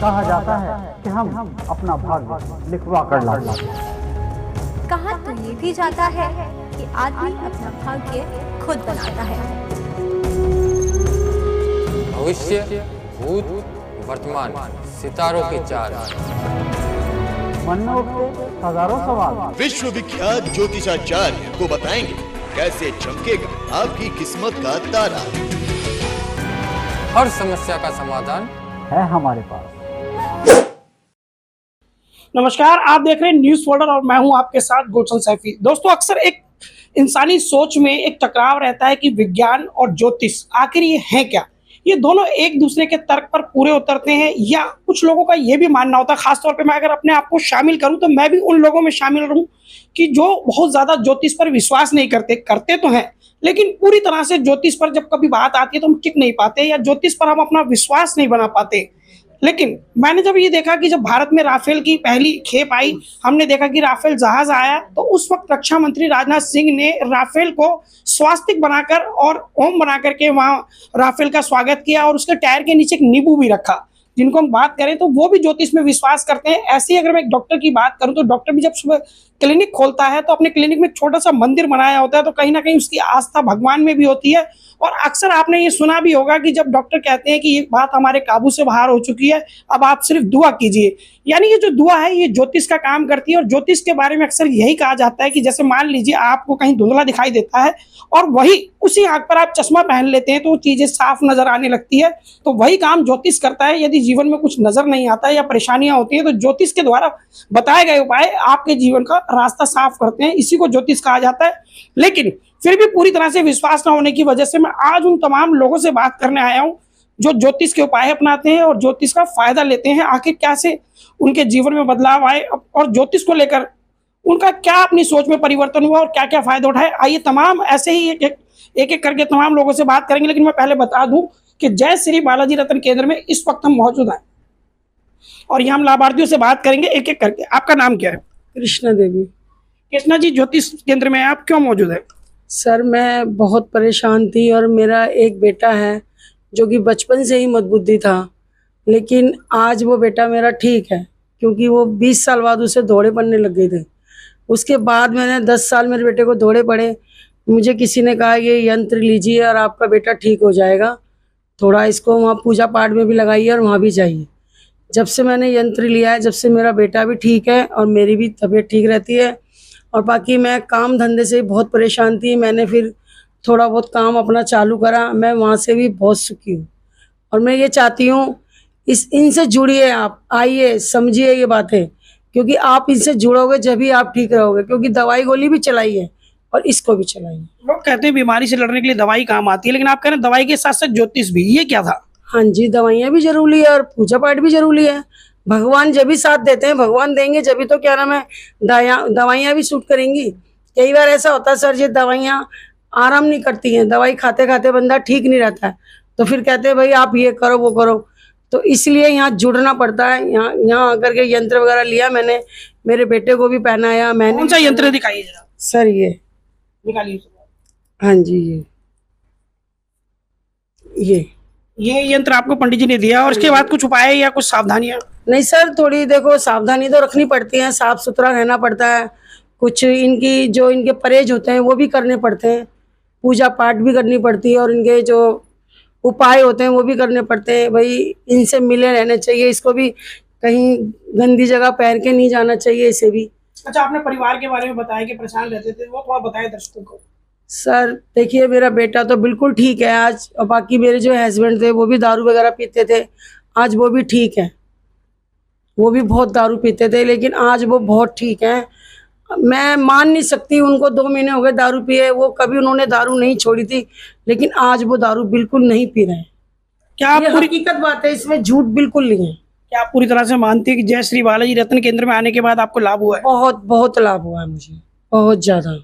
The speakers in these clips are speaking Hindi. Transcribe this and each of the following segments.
कहा जाता है कि हम अपना भाग्य लिखवा कर लाते हैं। कहा तो ये भी जाता है कि आदमी अपना भाग्य खुद बनाता है। भविष्य, भूत, वर्तमान, सितारों के चाल। मन में उठते हजारों सवाल। विश्व विख्यात ज्योतिषाचार्य को बताएंगे कैसे चमकेगा आपकी किस्मत का तारा। हर समस्या का समाधान है हमारे पास। नमस्कार, आप देख रहे हैं न्यूज़ फोल्डर और मैं हूं आपके साथ गुलशन सैफी। दोस्तों, अक्सर एक इंसानी सोच में एक टकराव रहता है कि विज्ञान और ज्योतिष आखिर ये है क्या। ये दोनों एक दूसरे के तर्क पर पूरे उतरते हैं या कुछ लोगों का ये भी मानना होता है, खासतौर पे मैं अगर अपने आप को शामिल करूं तो मैं भी उन लोगों में शामिल रहूं कि जो बहुत ज़्यादा ज्योतिष पर विश्वास नहीं करते तो हैं, लेकिन पूरी तरह से ज्योतिष पर जब कभी बात आती है तो हम टिक नहीं पाते या ज्योतिष पर हम अपना विश्वास नहीं बना पाते। लेकिन मैंने जब ये देखा कि जब भारत में राफेल की पहली खेप आई, हमने देखा कि राफेल जहाज आया, तो उस वक्त रक्षा मंत्री राजनाथ सिंह ने राफेल को स्वास्तिक बनाकर और ओम बना करके वहाँ राफेल का स्वागत किया और उसके टायर के नीचे एक नींबू भी रखा। जिनको हम बात करें तो वो भी ज्योतिष में विश्वास करते हैं। ऐसे ही अगर मैं एक डॉक्टर की बात करूं तो डॉक्टर भी जब सुबह क्लिनिक खोलता है तो अपने क्लिनिक में एक छोटा सा मंदिर बनाया होता है, तो कहीं ना कहीं उसकी आस्था भगवान में भी होती है। और अक्सर आपने ये सुना भी होगा कि जब डॉक्टर कहते हैं कि ये बात हमारे काबू से बाहर हो चुकी है, अब आप सिर्फ दुआ कीजिए, यानी ये जो दुआ है ये ज्योतिष का काम करती है। और ज्योतिष के बारे में अक्सर यही कहा जाता है कि जैसे मान लीजिए आपको कहीं धुंधला दिखाई देता है और वही उसी आंख पर आप चश्मा पहन लेते हैं तो चीजें साफ नजर आने लगती है, तो वही काम ज्योतिष करता है। यदि जीवन में कुछ नजर नहीं आता है या परेशानियां होती हैं तो ज्योतिष के द्वारा बताए गए उपाय आपके जीवन का रास्ता साफ करते हैं, इसी को ज्योतिष कहा जाता है। लेकिन फिर भी पूरी तरह से विश्वास न होने की वजह से मैं आज उन तमाम लोगों से बात करने आया हूं जो ज्योतिष के उपाय अपनाते हैं और ज्योतिष का फायदा लेते हैं। आखिर क्या से उनके जीवन में बदलाव आए और ज्योतिष को लेकर उनका क्या अपनी सोच में परिवर्तन हुआ और क्या क्या फायदा उठाए, आइए तमाम ऐसे ही एक करके तमाम लोगों से बात करेंगे। लेकिन मैं पहले बता दूं कि जय श्री बालाजी रत्न केंद्र में इस वक्त हम मौजूद हैं और यहाँ हम लाभार्थियों से बात करेंगे एक एक करके। आपका नाम क्या है? कृष्णा देवी। कृष्णा जी, ज्योतिष केंद्र में आप क्यों मौजूद है? सर, मैं बहुत परेशान थी और मेरा एक बेटा है जो कि बचपन से ही मंदबुद्धि था, लेकिन आज वो बेटा मेरा ठीक है क्योंकि वो 20 साल बाद उसे दौड़े पड़ने लग गए थे। उसके बाद मैंने 10 साल मेरे बेटे को दौड़े पड़े। मुझे किसी ने कहा ये यंत्र लीजिए और आपका बेटा ठीक हो जाएगा, थोड़ा इसको वहाँ पूजा पाठ में भी लगाइए और वहाँ भी जाइए। जब से मैंने यंत्र लिया है, जब से मेरा बेटा भी ठीक है और मेरी भी तबीयत ठीक रहती है। और बाकी मैं काम धंधे से बहुत परेशान थी, मैंने फिर थोड़ा बहुत काम अपना चालू करा, मैं वहाँ से भी बहुत सुखी हूँ। और मैं ये चाहती हूँ इनसे जुड़िए, आप आइए, समझिए ये बातें, क्योंकि आप इनसे जुड़ोगे जब भी आप ठीक रहोगे। क्योंकि दवाई गोली भी चलाइए और इसको भी चलाइए। लोग कहते हैं बीमारी से लड़ने के लिए दवाई काम आती है, लेकिन आप कह रहे हैं दवाई के साथ साथ ज्योतिष भी, ये क्या था? हाँ जी, दवाइयाँ भी जरूरी है और पूजा पाठ भी जरूरी है। भगवान जब भी साथ देते हैं, भगवान देंगे जब भी तो क्या नाम है दवाइयाँ भी सूट करेंगी। कई बार ऐसा होता है सर जी, दवाइयाँ आराम नहीं करती हैं, दवाई खाते खाते बंदा ठीक नहीं रहता है, तो फिर कहते हैं भाई आप ये करो वो करो। तो इसलिए यहाँ जुड़ना पड़ता है। यहाँ आकर के यंत्र वगैरह लिया मैंने, मेरे बेटे को भी पहनाया मैंने। कौन सा यंत्र दिखाइए जरा सर? ये निकालिए। हाँ जी, ये यंत्र आपको पंडित जी ने दिया और इसके बाद कुछ उपाय या कुछ सावधानियां? नहीं सर, थोड़ी देखो सावधानी तो रखनी पड़ती है, साफ सुथरा रहना पड़ता है, कुछ इनकी जो इनके परहेज होते हैं वो भी करने पड़ते हैं, पूजा पाठ भी करनी पड़ती है और इनके जो उपाय होते हैं वो भी करने पड़ते हैं। भाई इनसे मिले रहना चाहिए, इसको भी कहीं गंदी जगह पैर के नहीं जाना चाहिए इसे भी। अच्छा, आपने परिवार के बारे में बताया कि परेशान रहते थे, वो थोड़ा बताए दर्शकों को। सर देखिए, मेरा बेटा तो बिल्कुल ठीक है आज, और बाकी मेरे जो हस्बैंड थे वो भी दारू वगैरह पीते थे, आज वो भी ठीक है। वो भी बहुत दारू पीते थे लेकिन आज वो बहुत ठीक है। मैं मान नहीं सकती, उनको 2 महीने हो गए दारू पिए, वो कभी उन्होंने दारू नहीं छोड़ी थी, लेकिन आज वो दारू बिल्कुल नहीं पी रहे हैं। क्या आप पूरी हकीकत बात है, इसमें झूठ बिल्कुल नहीं है। क्या आप पूरी तरह से मानती है कि जय श्री बालाजी रत्न केंद्र में आने के बाद आपको लाभ हुआ है? बहुत बहुत लाभ हुआ है मुझे, बहुत ज्यादा,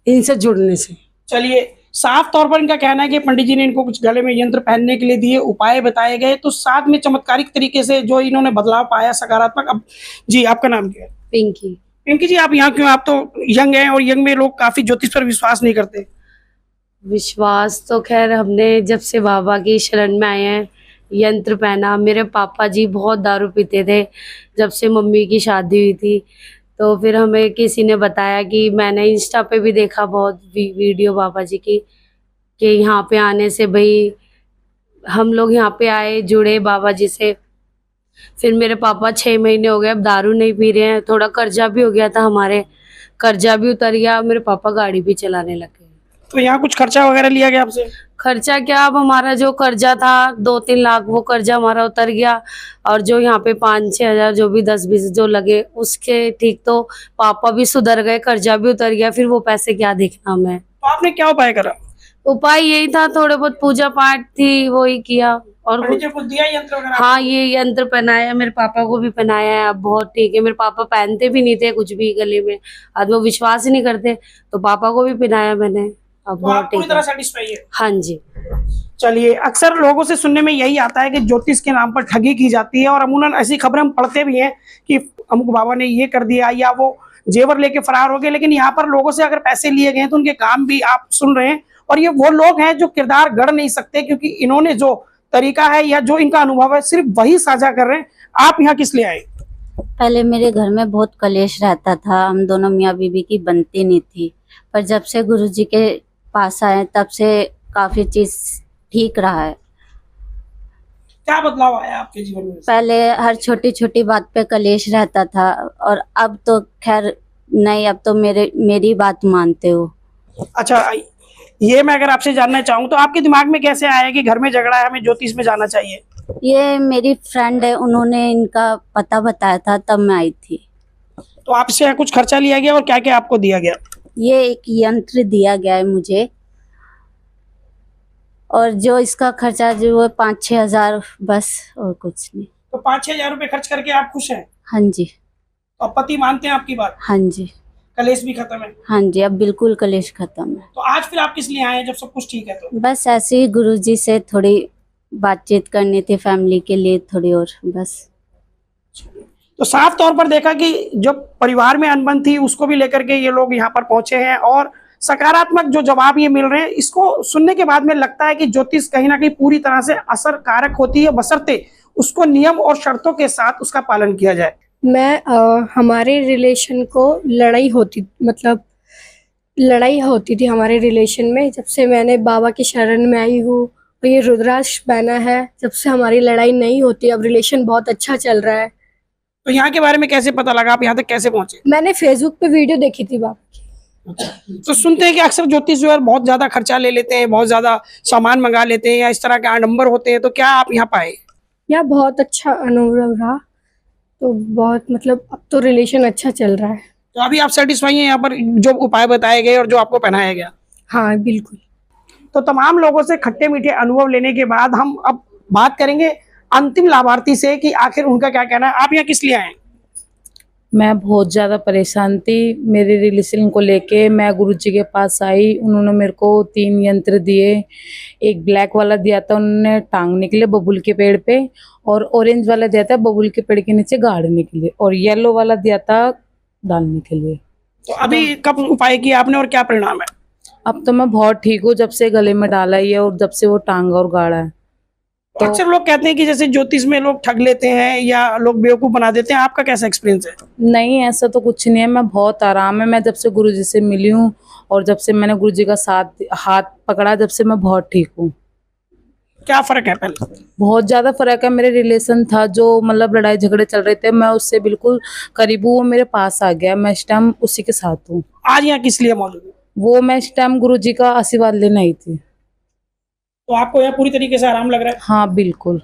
इनसे जुड़ने से। चलिए, साफ तौर पर इनका कहना है कि पंडित जी ने इनको कुछ गले में यंत्र पहनने के लिए दिए, उपाय बताए गए, तो साथ में चमत्कारिक तरीके से जो इन्होंने बदलाव पाया सकारात्मक। अब जी, आपका नाम क्या है? पिंकी। पिंकी जी, आप यहाँ क्यों? आप तो यंग हैं और यंग में लोग काफी ज्योतिष पर विश्वास नहीं करते। विश्वास तो खैर हमने जब से बाबा की शरण में आए हैं यंत्र पहना। मेरे पापा जी बहुत दारू पीते थे जब से मम्मी की शादी हुई थी। तो फिर हमें किसी ने बताया कि मैंने इंस्टा पे भी देखा बहुत वीडियो पापा जी की, कि यहाँ पे आने से भाई हम लोग यहाँ पे आए, जुड़े बाबा जी से। फिर मेरे पापा 6 महीने हो गए अब दारू नहीं पी रहे हैं। थोड़ा कर्जा भी हो गया था, हमारे कर्जा भी उतर गया। मेरे पापा गाड़ी भी चलाने लगे। तो यहाँ कुछ खर्चा वगैरह लिया गया आपसे? खर्चा क्या, अब हमारा जो कर्जा था 2-3 लाख, वो कर्जा हमारा उतर गया। और जो यहाँ पे 5-6 हजार जो भी 10-20 जो लगे उसके ठीक, तो पापा भी सुधर गए, कर्जा भी उतर गया। फिर वो पैसे क्या देखना हमें। तो आपने क्या उपाय करा? उपाय यही था, थोड़े बहुत पूजा पाठ थी वही किया। और फर्नीचर कुछ दिया, यंत्र वगैरह? हाँ, ये यंत्र पहनाया, मेरे पापा को भी पहनाया है। अब बहुत ठीक है। मेरे पापा पहनते भी नहीं थे कुछ भी गले में, आज वो विश्वास ही नहीं करते, तो पापा को भी पहनाया मैंने। अब तो बहुत आप पूरी ठीक तरह है। सेटिस्फाई है? हाँ जी। चलिए, अक्सर लोगों से सुनने में यही आता है कि ज्योतिष के नाम पर ठगी की जाती है, और अमूमन ऐसी खबरें हम पढ़ते भी हैं कि अमुक बाबा ने ये कर दिया या वो जेवर लेके फरार हो गए। लेकिन यहाँ पर लोगों से अगर पैसे लिए गए तो उनके काम भी आप सुन रहे हैं, और ये वो लोग हैं जो किरदार गढ़ नहीं सकते, क्योंकि इन्होंने जो तरीका है या जो इनका अनुभव है सिर्फ वही साझा कर रहे हैं। आप यहाँ किस लिए आए? पहले मेरे घर में बहुत कलेश रहता था, हम दोनों मियाँ बीवी की बनती नहीं थी। पर जब से गुरुजी के पास आए तब से काफी चीज ठीक रहा है। क्या बदलाव आया आपके जीवन में? पहले हर छोटी छोटी बात पे कलेश रहता था, और अब तो खैर नहीं, अब तो मेरी बात मानते हो। अच्छा, ये मैं अगर आपसे जानना चाहूँ तो आपके दिमाग में कैसे आया कि घर में झगड़ा है, हमें ज्योतिष में जाना चाहिए? ये मेरी फ्रेंड है, उन्होंने इनका पता बताया था, तब मैं आई थी। तो आपसे कुछ खर्चा लिया गया और क्या क्या आपको दिया गया? ये एक यंत्र दिया गया है मुझे, और जो इसका खर्चा जो है 5-6 हजार, बस और कुछ नहीं। तो 5-6 हजार रुपए खर्च करके आप खुश हैं? हाँ जी। तो पति मानते हैं आपकी बात? हाँ जी। कलेश भी खत्म है? हाँ जी, अब बिल्कुल कलेश खत्म है। तो आज फिर आप किस लिए आए हैं जब सब कुछ ठीक है? तो बस ऐसे ही गुरुजी से थोड़ी बातचीत करनी थी, फैमिली के लिए थोड़ी, और बस। तो साफ तौर पर देखा कि जो परिवार में अनबन थी उसको भी लेकर के ये लोग यहाँ पर पहुंचे हैं, और सकारात्मक जो जवाब ये मिल रहे हैं, इसको सुनने के बाद में लगता है कि ज्योतिष कहीं ना कहीं पूरी तरह से असरकारक होती है, बशर्ते उसको नियम और शर्तों के साथ उसका पालन किया जाए। हमारे रिलेशन को लड़ाई होती थी हमारे रिलेशन में। जब से मैंने बाबा की शरण में आई हूँ और ये रुद्राक्ष पहना है, जब से हमारी लड़ाई नहीं होती। अब रिलेशन बहुत अच्छा चल रहा है। तो यहाँ के बारे में कैसे पता लगा, आप यहाँ तक कैसे पहुंचे? मैंने फेसबुक पे वीडियो देखी थी बाबा की। तो सुनते हैं कि अक्सर ज्योतिष जो है बहुत ज्यादा खर्चा ले लेते हैं, बहुत ज्यादा सामान मंगा लेते हैं, या इस तरह के आडंबर होते हैं। तो क्या आप यहाँ पाए? यहाँ बहुत अच्छा अनुभव रहा, तो बहुत अब तो रिलेशन अच्छा चल रहा है। तो अभी आप सेटिस्फाई हैं यहाँ पर जो उपाय बताए गए और जो आपको पहनाया गया? हाँ बिल्कुल। तो तमाम लोगों से खट्टे मीठे अनुभव लेने के बाद हम अब बात करेंगे अंतिम लाभार्थी से कि आखिर उनका क्या कहना है। आप यहाँ किस लिए आए? मैं बहुत ज़्यादा परेशान थी मेरे रिलेशन को लेके। मैं गुरुजी के पास आई, उन्होंने मेरे को 3 यंत्र दिए। एक ब्लैक वाला दिया था उन्होंने टांगने के लिए बबूल के पेड़ पे, और ऑरेंज वाला दिया था बबूल के पेड़ के नीचे गाड़ने के लिए, और येलो वाला दिया था डालने के लिए। तो अभी कब उपाय किया आपने और क्या परिणाम है? अब तो मैं बहुत ठीक हूँ, जब से गले में डाला ही है और जब से वो टांगा और गाड़ा है। तो अक्सर लोग कहते हैं कि जैसे ज्योतिष में लोग ठग लेते हैं या लोग बेवकूफ बना देते हैं, आपका कैसा एक्सपीरियंस है? नहीं, ऐसा तो कुछ नहीं है। मैं बहुत आराम है। मैं जब से गुरुजी से मिली हूँ और जब से मैंने गुरुजी का हाथ पकड़ा, जब से मैं बहुत ठीक हूँ। क्या फर्क है? पहले बहुत ज्यादा फर्क है। मेरे रिलेशन था जो लड़ाई झगड़े चल रहे थे, मैं उससे बिल्कुल करीब हूँ। वो मेरे पास आ गया, मैं इस टाइम उसी के साथ हूँ। आज यहाँ किस लिए मौजूद है? वो मैं इस टाइम गुरुजी का आशीर्वाद लेने आई थी। तो आपको यहाँ पूरी तरीके से आराम लग रहा है? हाँ बिल्कुल।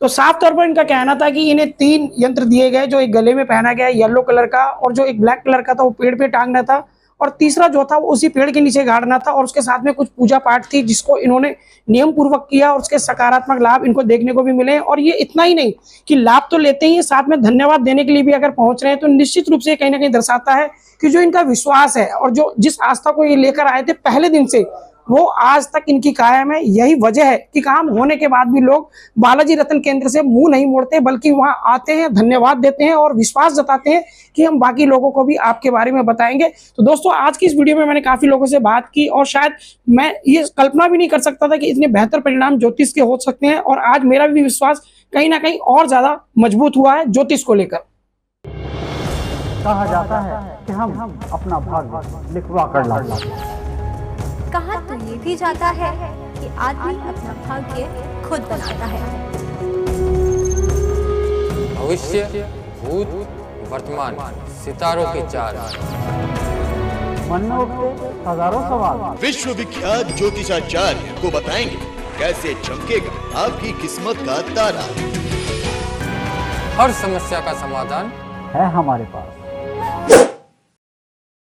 तो साफ तौर पर इनका कहना था कि इन्हें 3 यंत्र दिए गए, जो एक गले में पहना गया येलो कलर का, और जो एक ब्लैक कलर का था वो पेड़ पे टांगना था, और तीसरा जो था वो उसी पेड़ के नीचे गाड़ना था, और उसके साथ में कुछ पूजा पाठ थी जिसको इन्होंने नियम पूर्वक किया, और उसके सकारात्मक लाभ इनको देखने को भी मिले। और ये इतना ही नहीं कि लाभ तो लेते ही, साथ में धन्यवाद देने के लिए भी अगर पहुंच रहे हैं, तो निश्चित रूप से कहीं ना कहीं दर्शाता है कि जो इनका विश्वास है और जो जिस आस्था को ये लेकर आए थे पहले दिन से, वो आज तक इनकी कायम है। यही वजह है कि काम होने के बाद भी लोग बालाजी रत्न केंद्र से मुंह नहीं मोड़ते, बल्कि वहां आते हैं, धन्यवाद देते हैं और विश्वास जताते हैं कि हम बाकी लोगों को भी आपके बारे में बताएंगे। तो दोस्तों, आज की इस वीडियो में मैंने काफी लोगों से बात की और शायद मैं ये कल्पना भी नहीं कर सकता था कि इतने बेहतर परिणाम ज्योतिष के हो सकते हैं, और आज मेरा भी विश्वास कहीं ना कहीं और ज्यादा मजबूत हुआ है ज्योतिष को लेकर। कहा जाता है कि हम अपना भाग्य लिखवा कर लाते हैं। कहा तो ये भी जाता है कि आदमी अपना भाग्य खुद बनाता है। भविष्य, भूत, वर्तमान, सितारों की चाल। मन में उठते हजारों सवाल। विश्व विख्यात ज्योतिषाचार्य को बताएंगे कैसे चमकेगा आपकी किस्मत का तारा। हर समस्या का समाधान है हमारे पास।